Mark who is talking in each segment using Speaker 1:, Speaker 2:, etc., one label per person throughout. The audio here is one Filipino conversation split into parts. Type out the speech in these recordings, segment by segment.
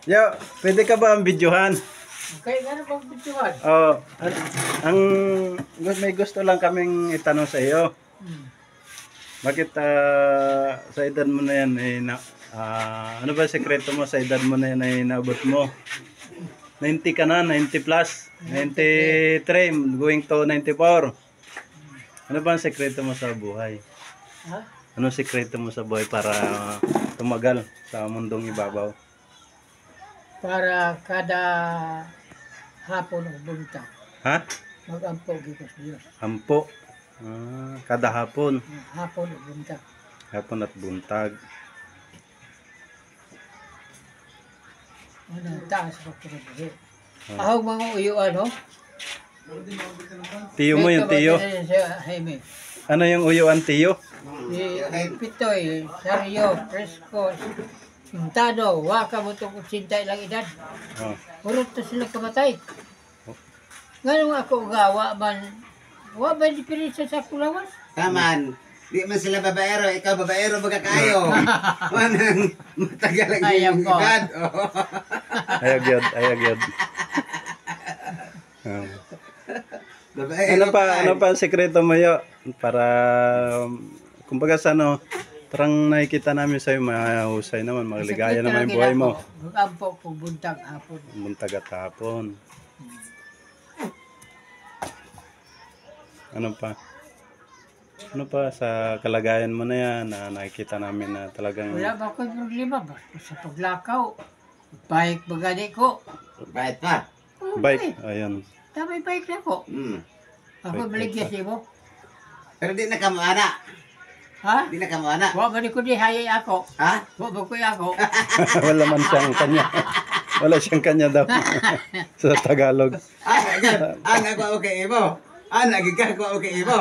Speaker 1: Yo, pwede ka ba ang videohan?
Speaker 2: Okay, gano'n pang bituan?
Speaker 1: Oh, ang may gusto lang kaming itanong sa iyo. Bakit sa edad mo na yan ay ano ba sekreto mo sa edad mo na yan ay naabot mo? 90 ka na, 90 plus, 93 going to 94. Ano ba ang sekreto mo sa buhay?
Speaker 2: Ha?
Speaker 1: Ano sekreto mo sa buhay para tumagal sa mundong ibabaw?
Speaker 2: Para kada hapon o buntag,
Speaker 1: Ha?
Speaker 2: mag-ampo gito sa Diyos.
Speaker 1: Ampo. Kada hapon.
Speaker 2: Hapon o buntag.
Speaker 1: Hapon at buntag.
Speaker 2: Ano, taas pa kinabuhi. Ahog mga uyo, ano?
Speaker 1: Tiyo mo yung tiyo.
Speaker 2: Jaime.
Speaker 1: Ano yung uyuan tiyo?
Speaker 2: Pitoy, Sario, Fresco, Pintado, waka mo itong 80 ilang edad.
Speaker 1: Oh.
Speaker 2: Purot to sila kamatay. Ngayon ako gawa man, wa ba diferensya sa kulawan?
Speaker 3: Taman. Di man sila babaero, ikaw babaero baga kayo. Manang matagal ang
Speaker 2: Ayam
Speaker 3: iyong
Speaker 2: ko.
Speaker 3: edad. Oh.
Speaker 1: Ayag yun, ayag yun.
Speaker 3: Babaero
Speaker 1: Ano pa ang sekreto mo yo? Para, kumbaga sa ano, parang nakikita namin sa'yo, mahusay naman, maligaya naman yung buhay mo.
Speaker 2: Mag-ampo po buntag hapon.
Speaker 1: Buntag at hapon. Ano pa? Ano pa sa kalagayan mo na yan na nakikita namin na talagang
Speaker 2: Wala ba akong problema ba? Sa paglakaw. Bike ba gani ko?
Speaker 3: Bakit pa?
Speaker 1: bike? Ayun.
Speaker 2: Tamay bike na ko. Ako
Speaker 1: Bike,
Speaker 2: baligya siya mo.
Speaker 3: Pero di na kamo ana.
Speaker 2: Ha?
Speaker 3: Di na kamo ana.
Speaker 2: Wa ba di ko di hayay ako?
Speaker 3: Ha?
Speaker 2: Wa ba ko ako?
Speaker 1: Wala man siyang kanya. Wala siyang kanya daw. Sa Tagalog.
Speaker 3: Ako okay mo. Nagigka ko okay mo.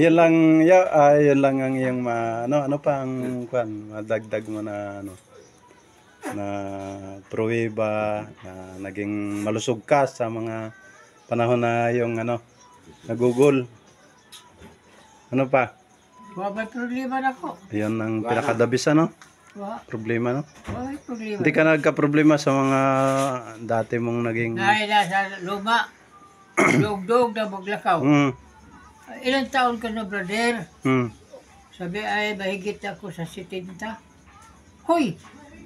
Speaker 1: Yan lang yun lang ang iyong ano pa ang madagdag mo na ano na pruweba na naging malusog ka sa mga panahon na yung nagugol. Ano pa?
Speaker 2: Wa ba problema na ko?
Speaker 1: Yan ang pinakadabis
Speaker 2: Wa.
Speaker 1: problema
Speaker 2: Wa may problema.
Speaker 1: Hindi ka nagka-problema sa mga dati mong naging
Speaker 2: Dahil sa luma. Dog-dog na maglakaw. Ilang taon ka na, brother? Sabi ay, mahigit ako sa 70. Hoy!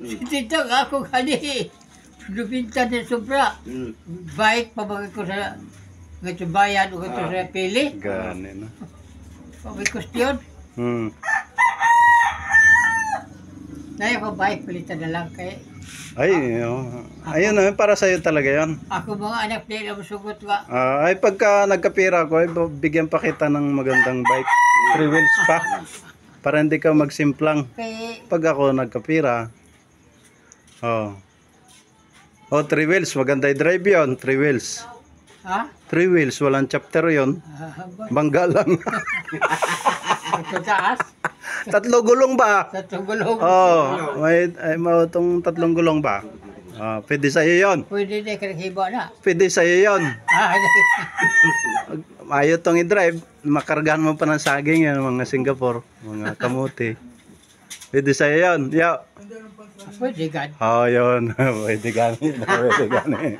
Speaker 2: 70 nga ako kani. Lubinta na sobra. Bike, pabagay ko sa ngayon bayan o ito sa pili.
Speaker 1: gani na.
Speaker 2: May question. Naya ko bike, palitan na lang kay.
Speaker 1: Ayun na, para sa'yo talaga yan.
Speaker 2: Ako mga anak nila masugot nga.
Speaker 1: Ay pagka nagkapira ko, ay bigyan pa kita ng magandang bike. 3 wheels pa. Para hindi ka magsimplang.
Speaker 2: Kay,
Speaker 1: Pag ako nagkapira, 3 wheels, maganda i-drive yun. 3 wheels.
Speaker 2: ha?
Speaker 1: 3 wheels, walang chapter yun. Bangga lang.
Speaker 2: Ito taas.
Speaker 1: 3 gulong ba?
Speaker 2: Sa tugulong.
Speaker 1: May itong 3 gulong ba? Pwede sa'yo yun.
Speaker 2: Pwede na kanahiba na.
Speaker 1: Pwede sa'yo yun.
Speaker 2: Ah,
Speaker 1: Ayaw tong i-drive, makargahan mo pa ng saging yan, mga Singapore, mga kamuti. Pwede sa'yo yun.
Speaker 2: pwede gan.
Speaker 1: Yun. Pwede gani. Pwede gani.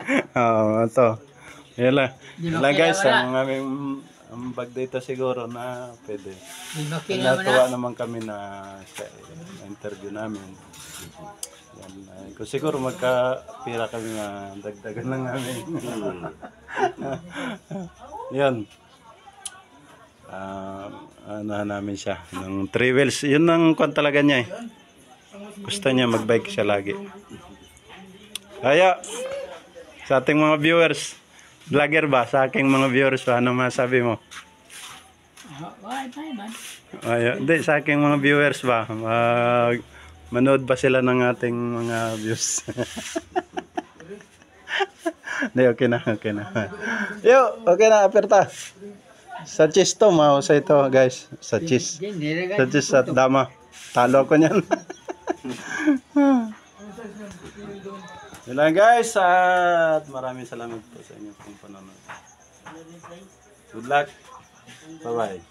Speaker 1: Ito. Yan lang. Yan lang guys, ang aming bag dito siguro na pwede.
Speaker 2: Di makina mo
Speaker 1: Natuwa
Speaker 2: na.
Speaker 1: naman kami na sa interview namin. Yan, kung siguro magkapira kami na dagdagan lang namin. Yan. Ano namin siya ng 3 wheels. Yun ang kwan talaga niya eh. Gusto niya magbike siya lagi. Kaya sa ating mga viewers, vlogger ba? Sa aking mga viewers ba? Anong masabi mo?
Speaker 2: Bye, man.
Speaker 1: Hindi, sa aking mga viewers ba? Manood ba sila ng ating mga views? Hindi, okay na. Yo, okay na, aperta. Sa cheese to, mahusay ito guys. Sa cheese. Sa cheese at dama. Talo ko niyan. Yun lang guys. At maraming salamat po sa inyo pong panonood. Good luck. Bye-bye.